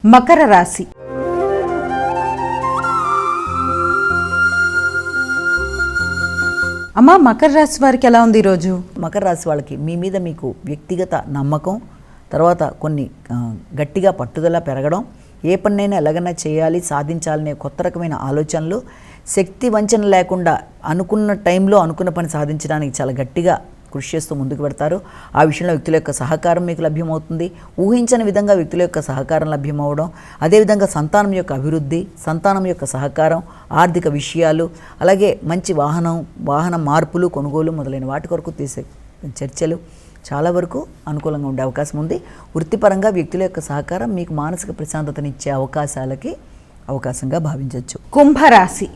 మకర రాశి. అమ్మా, మకర రాశి వారికి ఎలా ఉంది ఈరోజు? మకర రాశి వాళ్ళకి మీ మీద మీకు వ్యక్తిగత నమ్మకం, తర్వాత కొన్ని గట్టిగా పట్టుదల పెరగడం, ఏ పన్నైనా ఎలాగైనా చేయాలి సాధించాలనే కొత్త రకమైన ఆలోచనలు, శక్తి వంచన లేకుండా అనుకున్న టైంలో అనుకున్న పని సాధించడానికి చాలా గట్టిగా కృషి చేస్తూ ముందుకు పెడతారు. ఆ విషయంలో వ్యక్తుల యొక్క సహకారం మీకు లభ్యమవుతుంది. ఊహించని విధంగా వ్యక్తుల యొక్క సహకారం లభ్యమవడం, అదేవిధంగా సంతానం యొక్క అభివృద్ధి, సంతానం యొక్క సహకారం, ఆర్థిక విషయాలు, అలాగే మంచి వాహన మార్పులు, కొనుగోలు మొదలైన వాటి కొరకు తీసే చర్చలు చాలా వరకు అనుకూలంగా ఉండే అవకాశం ఉంది. వృత్తిపరంగా వ్యక్తుల యొక్క సహకారం మీకు మానసిక ప్రశాంతతనిచ్చే అవకాశంగా భావించవచ్చు. కుంభరాశి.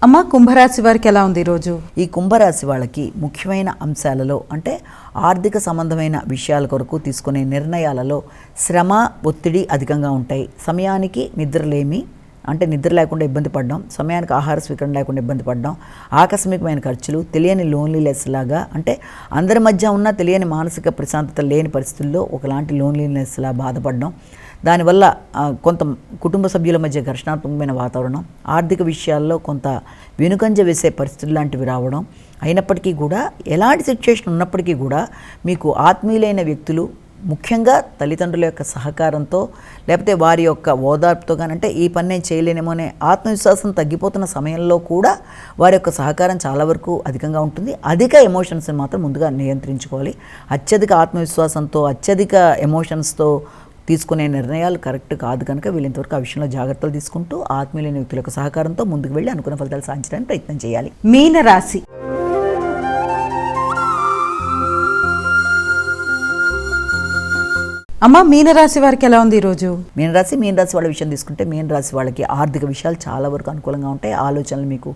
అమ్మ, కుంభరాశి వారికి ఎలా ఉంది ఈరోజు? ఈ కుంభరాశి వాళ్ళకి ముఖ్యమైన అంశాలలో అంటే ఆర్థిక సంబంధమైన విషయాల కొరకు తీసుకునే నిర్ణయాలలో శ్రమ, ఒత్తిడి అధికంగా ఉంటాయి. సమయానికి నిద్రలేమి అంటే నిద్ర లేకుండా ఇబ్బంది పడడం, సమయానికి ఆహార స్వీకరణ లేకుండా ఇబ్బంది పడడం, ఆకస్మికమైన ఖర్చులు, తెలియని లోన్లీనెస్ లాగా అంటే అందరి మధ్య ఉన్న తెలియని మానసిక ప్రశాంతత లేని పరిస్థితుల్లో ఒకలాంటి లోన్లీనెస్లా బాధపడడం, దానివల్ల కొంత కుటుంబ సభ్యుల మధ్య ఘర్షణాత్మకమైన వాతావరణం, ఆర్థిక విషయాల్లో కొంత వెనుకంజ వేసే పరిస్థితులు లాంటివి రావడం, అయినప్పటికీ కూడా ఎలాంటి సిచ్యుయేషన్ ఉన్నప్పటికీ కూడా మీకు ఆత్మీయులైన వ్యక్తులు, ముఖ్యంగా తల్లిదండ్రుల యొక్క సహకారంతో లేకపోతే వారి యొక్క ఓదార్పుతో కానీ, అంటే ఈ పని నేను చేయలేనేమో అనే ఆత్మవిశ్వాసం తగ్గిపోతున్న సమయంలో కూడా వారి యొక్క సహకారం చాలా వరకు అధికంగా ఉంటుంది. అధిక ఎమోషన్స్ని మాత్రం ముందుగా నియంత్రించుకోవాలి. అత్యధిక ఆత్మవిశ్వాసంతో, అత్యధిక ఎమోషన్స్తో తీసుకునే నిర్ణయాలు కరెక్ట్ కాదు కనుక వీళ్ళంతవరకు ఆ విషయంలో జాగ్రత్తలు తీసుకుంటూ ఆత్మీయులైన వ్యక్తుల యొక్క సహకారంతో ముందుకు వెళ్ళి అనుకున్న ఫలితాలు సాధించడానికి ప్రయత్నం చేయాలి. మీనరాశి. అమ్మ, మీనరాశి వారికి ఎలా ఉంది ఈరోజు? మీనరాశి వాళ్ళ విషయం తీసుకుంటే మీనరాశి వాళ్ళకి ఆర్థిక విషయాలు చాలా వరకు అనుకూలంగా ఉంటాయి. ఆలోచనలు మీకు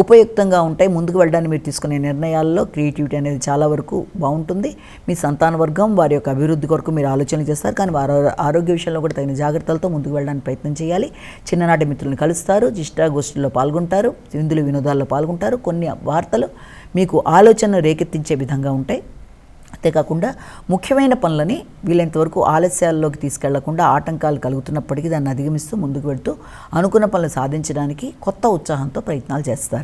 ఉపయుక్తంగా ఉంటాయి. ముందుకు వెళ్ళడానికి మీరు తీసుకునే నిర్ణయాల్లో క్రియేటివిటీ అనేది చాలా వరకు బాగుంటుంది. మీ సంతాన వర్గం వారి యొక్క అభివృద్ధి కొరకు మీరు ఆలోచనలు చేస్తారు, కానీ వారి ఆరోగ్య విషయంలో కూడా తగిన జాగ్రత్తలతో ముందుకు వెళ్ళడానికి ప్రయత్నం చేయాలి. చిన్ననాటి మిత్రులను కలుస్తారు, జిష్టాగోష్ఠుల్లో పాల్గొంటారు, విందులు వినోదాల్లో పాల్గొంటారు. కొన్ని వార్తలు మీకు ఆలోచనను రేకెత్తించే విధంగా ఉంటాయి. అంతేకాకుండా ముఖ్యమైన పనులని వీలైనంతవరకు ఆలస్యాల్లోకి తీసుకెళ్లకుండా, ఆటంకాలు కలుగుతున్నప్పటికీ దాన్ని అధిగమిస్తూ ముందుకు వెళ్తూ అనుకున్న పనులు సాధించడానికి కొత్త ఉత్సాహంతో ప్రయత్నాలు చేస్తారు.